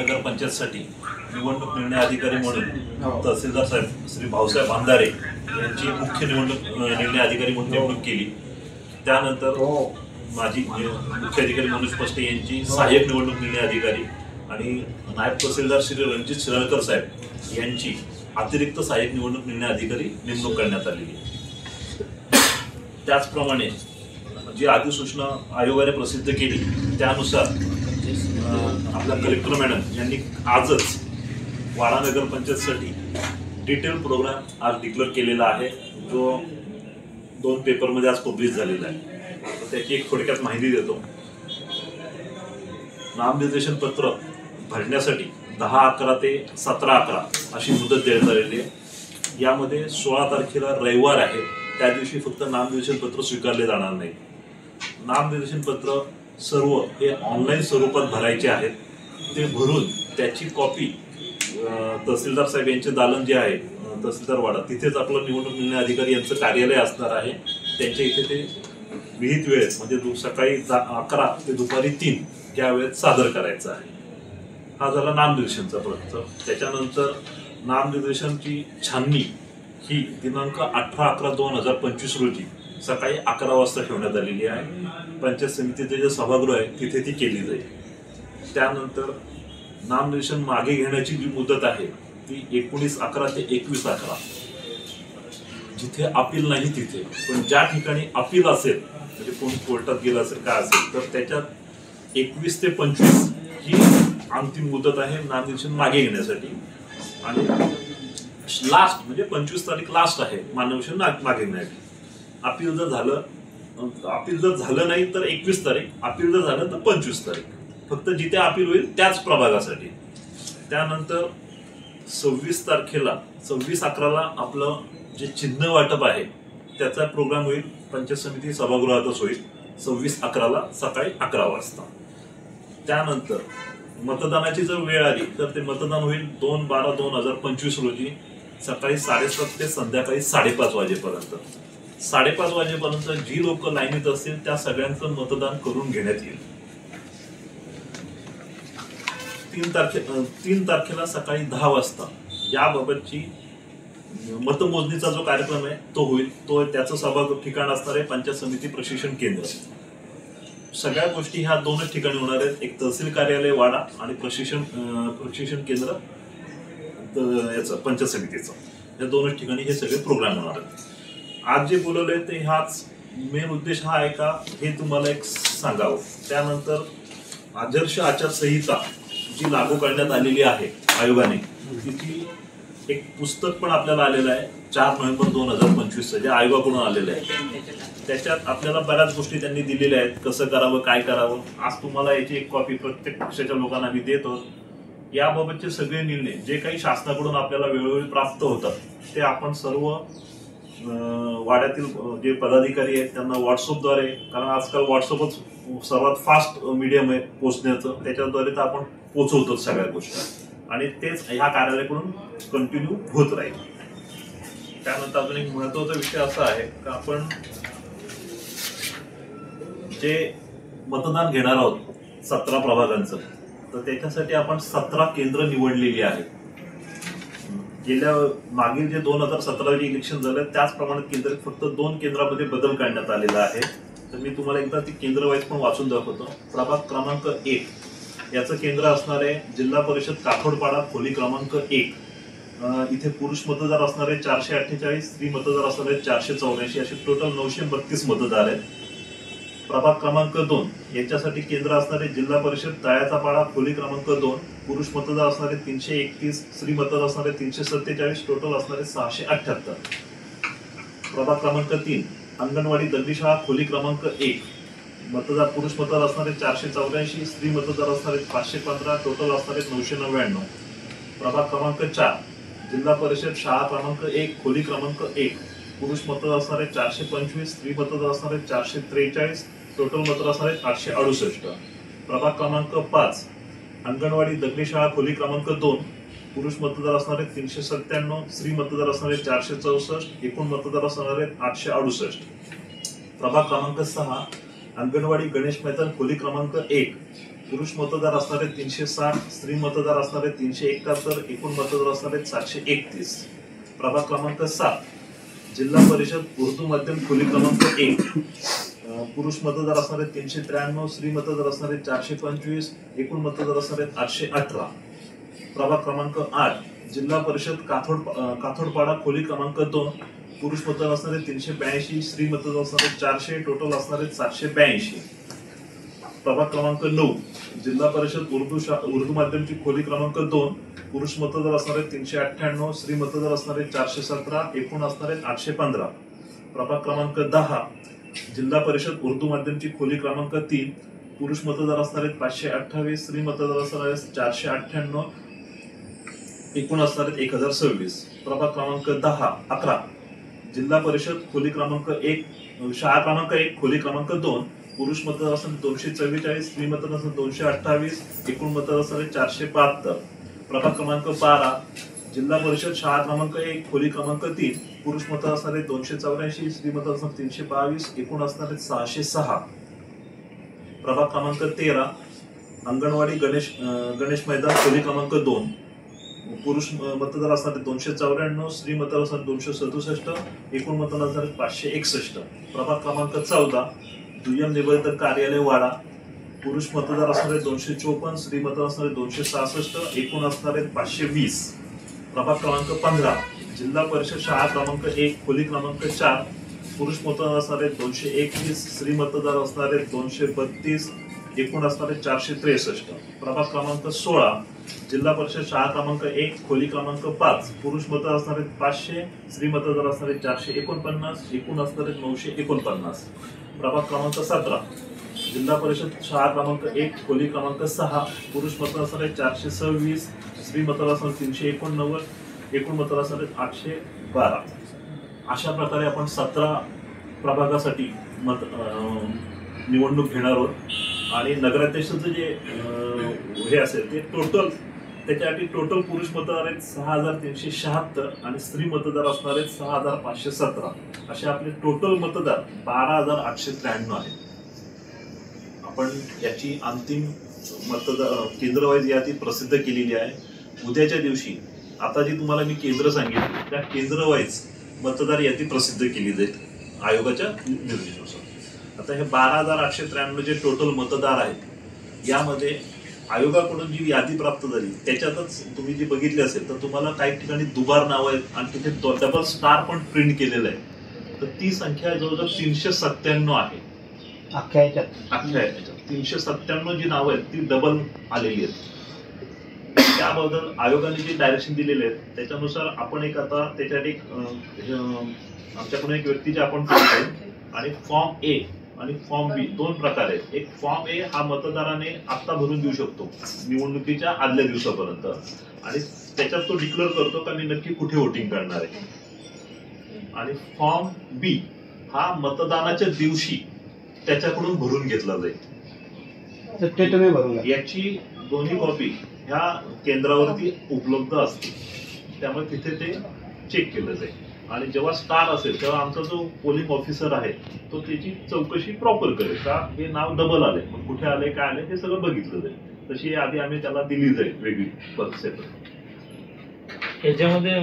नगर पंचायतसाठी निवडणूक निर्णय अधिकारी म्हणून तहसीलदार साहेब श्री भाऊसाहेब अंधारे यांची मुख्य निवडणूक निर्णय अधिकारी म्हणून नेमणूक केली। त्यानंतर माजी मुख्य अधिकारी मनोज पस्टे यांची सहाय्यक निवडणूक निर्णय अधिकारी आणि नायब तहसीलदार श्री रणजित शिरळकर साहेब यांची अतिरिक्त सहाय्यक निवडणूक निर्णय अधिकारी नेमणूक करण्यात आलेली आहे। त्याचप्रमाणे जी अधिसूचना आयोगाने प्रसिद्ध केली त्यानुसार आपल्या कलेक्टर मॅडम यांनी आजच वाडा नगर पंचायतसाठी डिटेल प्रोग्राम आज डिक्लेअर केलेला आहे, जो 2 पेपरमध्ये आज पब्लिश झालेला आहे। तर त्याची एक थोडक्यात माहिती देतो। नामनिर्देशन पत्र भरण्यासाठी 10/11 ते 17/11 अशी मुदत देण्यात आलेली आहे। यामध्ये 16 तारखेला रविवार आहे, त्या दिवशी फक्त नामनिर्देशन पत्र स्वीकारले जाणार नाही। नामनिर्देशन पत्र सर्व हे ऑनलाईन स्वरूपात भरायचे आहेत। ते भरून त्याची कॉपी तहसीलदार साहेब यांचे दालन जे आहे तहसीलदार वाडा तिथेच आपलं निवडणूक निर्णय अधिकारी यांचं कार्यालय असणार आहे। त्यांच्या इथे ते विहित वेळेत म्हणजे सकाळी 11 ते दुपारी 3 या वेळेत सादर करायचं आहे। हा झाला नामनिर्देशनचा प्रश्न। त्याच्यानंतर नामनिर्देशनची छाननी ही दिनांक 18/11/2025 रोजी सकाळी 11 वाजता ठेवण्यात आलेली आहे। पंचायत समितीचे जे सभागृह आहे तिथे ती केली जाईल। त्यानंतर नामनिर्देशन मागे घेण्याची जी मुदत आहे ती 19/11 ते 21/11, जिथे अपील नाही तिथे, पण ज्या ठिकाणी अपील असेल म्हणजे कोण कोर्टात गेलं असेल काय असेल तर त्याच्यात 21 ते 25 ही अंतिम मुदत आहे नामनिर्देशन मागे घेण्यासाठी। आणि लास्ट म्हणजे 25 तारीख लास्ट आहे नामनिर्देशन मागे घेण्यासाठी। अपील जर झालं नाही तर 21 तारीख, अपील जर झालं तर 25 तारीख, फक्त जिथे अपील होईल त्याच प्रभागासाठी। त्यानंतर 26 तारखेला 26/11ला आपलं जे चिन्ह वाटप आहे त्याचा प्रोग्राम होईल, पंचायत समिती सभागृहातच होईल 26/11ला सकाळी 11 वाजता। त्यानंतर मतदानाची जर वेळ आली तर ते मतदान होईल 2/12/2025 रोजी सकाळी 7:30 ते संध्याकाळी 5:30 वाजेपर्यंत। 5:30 वाजेपर्यंत जी लोक लाईनीत असतील त्या सगळ्यांचं मतदान करून घेण्यात येईल। 3 तारखेला सकाळी 10 वाजता याबाबतची मतमोजणीचा जो कार्यक्रम आहे तो होईल। तो त्याचं सभागृह ठिकाण असणार आहे पंचायत समिती प्रशिक्षण केंद्र। सगळ्या गोष्टी ह्या 2च ठिकाणी होणार आहेत, एक तहसील कार्यालय वाडा आणि प्रशिक्षण केंद्र याचं पंचायत समितीचं, या 2च ठिकाणी हे सगळे प्रोग्राम होणार आहेत। आज जे बोलवलंय ते ह्याच मेन उद्देश हा आहे का हे तुम्हाला एक सांगावं। त्यानंतर आदर्श आचारसंहिता जी लागू करण्यात आलेली आहे आयोगाने, तिची एक पुस्तक पण आपल्याला आलेलं आहे 4 नोव्हेंबर 2025 जे आयोगाकडून आलेलं आहे। त्याच्यात आपल्याला बऱ्याच गोष्टी त्यांनी दिलेल्या आहेत, कसं करावं काय करावं। आज तुम्हाला याची एक कॉपी प्रत्येक पक्षाच्या लोकांना आम्ही देतो। याबाबतचे सगळे निर्णय जे काही शासनाकडून आपल्याला वेळोवेळी प्राप्त होतात ते आपण सर्व वाड्यातील जे पदाधिकारी आहेत त्यांना व्हॉट्सअपद्वारे, कारण आजकाल व्हॉट्सअपच सर्वात फास्ट मीडियम आहे पोहोचण्याचं, त्याच्याद्वारे तर आपण पोहोचवतो सगळ्या गोष्टी आणि तेच ह्या कार्यालयाकडून कंटिन्यू होत राहील। त्यानंतर अजून एक महत्वाचा विषय असा आहे की आपण जे मतदान घेणार आहोत 17 प्रभागांचं, तर त्याच्यासाठी आपण 17 केंद्र निवडलेली आहेत। गेल्या मागील जे 2017 इलेक्शन झालं त्याचप्रमाणे केंद्र फक्त 2 केंद्रामध्ये बदल करण्यात आलेला आहे। तर मी तुम्हाला एकदा ती केंद्र वाईज पण वाचून दाखवतो। प्रभाग क्रमांक 1 याचं केंद्र असणार आहे जिल्हा परिषद काठोडपाडा, खोली क्रमांक 1। इथे पुरुष मतदार असणार आहे 448, स्त्री मतदार असणार आहे 484, असे टोटल 932 मतदार आहेत। प्रभाग क्रमांक 2 याच्यासाठी केंद्र असणारे जिल्हा परिषद तळ्याचा पाडा, खोली क्रमांक 2, पुरुष मतदार असणारे 331, स्त्री मतदार असणारे 347, टोटल असणारे 678। प्रभाग क्रमांक 3 अंगणवाडी दगडीशाळा, खोली क्रमांक 1, मतदार पुरुष मतदार असणारे 484, स्त्री मतदार असणारे 515, टोटल असणारे 999। प्रभाग क्रमांक 4 जिल्हा परिषद शाळा क्रमांक 1, खोली क्रमांक 1, पुरुष मतदार असणारे 425, स्त्री मतदार असणारे 443, टोटल मतदार असणारे 868। प्रभाग क्रमांक 5 अंगणवाडी दगडीशाळा, खोली क्रमांक 2, पुरुष मतदार असणारे 397, स्त्री मतदार असणारे 464, एकूण मतदार असणारे 868। प्रभाग क्रमांक 6 अंगणवाडी गणेश मैदान, खोली क्रमांक 1, पुरुष मतदार असणारे 360, स्त्री मतदार असणारे 371, एकूण मतदार असणारे 731. प्रभाग क्रमांक 7 जिल्हा परिषद उर्दू माध्यम खोली क्रमांक 1 पुरुष मतदार असणारे 393, स्त्री मतदार असणारे 425, एकूण मतदार असणारे 818. प्रभाग क्रमांक 8 जिल्हा परिषद काथोडपाडा खोली क्रमांक 2 पुरुष मतदार असणारे 382, स्त्री मतदार असणारे 400, टोटल असणारे 782. प्रभाग क्रमांक 9 जिल्हा परिषद उर्दू माध्यमची खोली क्रमांक 2 पुरुष मतदार असणारे 398, स्त्री मतदार असणारे 417, एकूण असणारे 815. प्रभाग क्रमांक 10 जिल्हा परिषद उर्दू माध्यमची खोली क्रमांक 3 पुरुष मतदार असणारे 528, स्त्री मतदार असणारे 498, एकूण असणारे 1026. प्रभाग क्रमांक 11 जिल्हा परिषद खोली क्रमांक 1 शाळा क्रमांक 1 खोली क्रमांक 2 पुरुष मतदार असणारे 244, स्त्री मतदार असणारे 228, एकूण मतदार असणारे 472. प्रभाग क्रमांक 12 जिल्हा परिषद शाळा क्रमांक 1 खोली क्रमांक 3 पुरुष मतदार असणारे 284, स्त्री मतदार असणारे 322, एकूण असणारे 606. प्रभाग क्रमांक 13 अंगणवाडी गणेश मैदान खोली क्रमांक 2 पुरुष मतदार असणारे 294, स्त्री मतदार असणारे 267, एकूण मतदार असणारे 561. प्रभाग क्रमांक 14 दुय्यम निबंधक कार्यालय वाडा पुरुष मतदार असणारे 254, स्त्री मतदार असणारे 266, एकूण असणारे 520. प्रभाग क्रमांक 15 जिल्हा परिषद शाळा क्रमांक 1 खोली क्रमांक 4 पुरुष मतदार असणारे 221, स्त्री मतदार असणारे 232, एकूण असणारे 463. प्रभाग क्रमांक 16 जिल्हा परिषद शाळा क्रमांक 1 खोली क्रमांक 5 पुरुष मतदार असणारे 500, स्त्री मतदार असणारे 449, एकूण असणारे 949. प्रभाग क्रमांक 17 जिल्हा परिषद शाळा क्रमांक 1 खोली क्रमांक 6 पुरुष मतदार असणारे 426, स्त्री मतदार असणारे 389, एकूण मतदार असणारे 812. अशा प्रकारे आपण 17 प्रभागासाठी निवडणूक घेणार आहोत आणि नगराध्यक्षाचं जे हे असेल ते त्याच्यासाठी टोटल पुरुष मतदार आहेत 6376 आणि स्त्री मतदार असणार आहेत 6517. असे आपले टोटल मतदार 12893 आहेत. आपण याची अंतिम मतदार केंद्र वाईज यादी प्रसिद्ध केलेली आहे. उद्याच्या दिवशी आता जी तुम्हाला मी केंद्र सांगितली त्या केंद्र वाईज मतदार यादी प्रसिद्ध केली जाईल आयोगाच्या निर्देशानुसार. आता हे 12893 जे टोटल मतदार आहेत यामध्ये आयोगाकडून जी यादी प्राप्त झाली त्याच्यातच तुम्ही जी बघितली असेल तर तुम्हाला काही ठिकाणी दुबार नाव आहेत आणि तिथे डबल स्टार पण प्रिंट केलेलं आहे. तर ती संख्या जवळजवळ 397 आहे. अख्ख्या याच्यात 397 जी नावं आहेत ती डबल आलेली आहेत. त्याबद्दल आयोगाने जी डायरेक्शन दिलेले आहेत त्याच्यानुसार आपण एक आता त्याच्यात एक आमच्याकडून एक व्यक्तीचे आपण आणि फॉर्म ए आणि फॉर्म बी दोन प्रकार आहेत. एक फॉर्म ए हा मतदाराने आत्ता भरून देऊ शकतो निवडणुकीच्या आदल्या दिवसापर्यंत आणि त्याच्यात तो डिक्लेअर करतो का मी नक्की कुठे वोटिंग करणार आहे. आणि फॉर्म बी हा मतदानाच्या दिवशी त्याच्याकडून भरून घेतला जाईल. ते तुम्ही भरून याची दोन्ही कॉपी ह्या केंद्रावरती उपलब्ध असते त्यामुळे तिथे ते चेक केलं जाईल. आणि जेव्हा स्टार असेल तेव्हा आमचा जो पोलिंग ऑफिसर आहे तो त्याची चौकशी प्रॉपर करेल का हे नाव डबल आले मग कुठे आले काय आले हे सगळं बघितलं जाईल. तशी आधी आम्ही त्याला दिली जाईल वेगळी सेपरेट. याच्यामध्ये